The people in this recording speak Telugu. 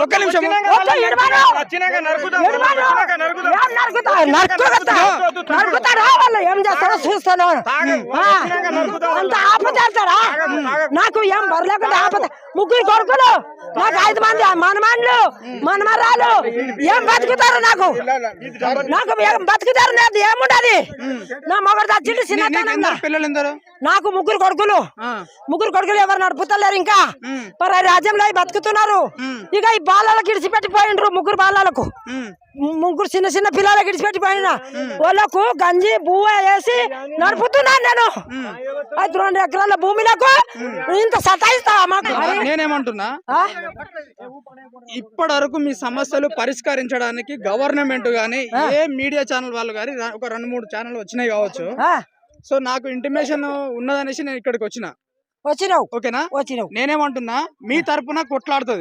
ఒక్క నిమిషం నరుకుతారా వాళ్ళు ఏం చేస్తారో చూస్తాను. అంత ఆపచేస్తారా? నాకు ఏం బరలేకుండా ఆపద. ముగ్గురు కొడుకులు, నాకు 5 మంది మనమాన్లు మనమరాలు. ఏం బతుకుతారు? నాకు ఏం బతుకుతారు? లేదు ఏముండదు. నా మొగడు చచ్చిండు చిన్నతనంగా. నాకు ముగ్గురు కొడుకులు ఎవరు నడుపుతలేరు. ఇంకా మరి రాజ్యంలో బతుకుతున్నారు. ఇక ఈ బాలలకు ఇడిచిపెట్టిపోయిండ్రు. ముగ్గురు బాలలకు, ముగ్గురు చిన్న చిన్న పిల్లలకు ఇడిచిపెట్టిపోయిన వాళ్ళకు గంజి బువ్వ వేసి నడుపుతున్నాను నేను. 2 ఎకరాల భూమిలకు ఇంత సతాయిస్తావా మాకు? నేనేమంటున్నా, ఇప్పటి వరకు మీ సమస్యలు పరిష్కరించడానికి గవర్నమెంట్ గానీ ఏ మీడియా ఛానల్ వాళ్ళు గానీ ఒక 2-3 ఛానల్ వచ్చినాయి కావచ్చు. సో నాకు ఇంటిమేషన్ ఉన్నదనేసి నేను ఇక్కడికి వచ్చినావు. ఓకేనా? నేనేమంటున్నా, మీ తరపున కొట్లాడుతుంది.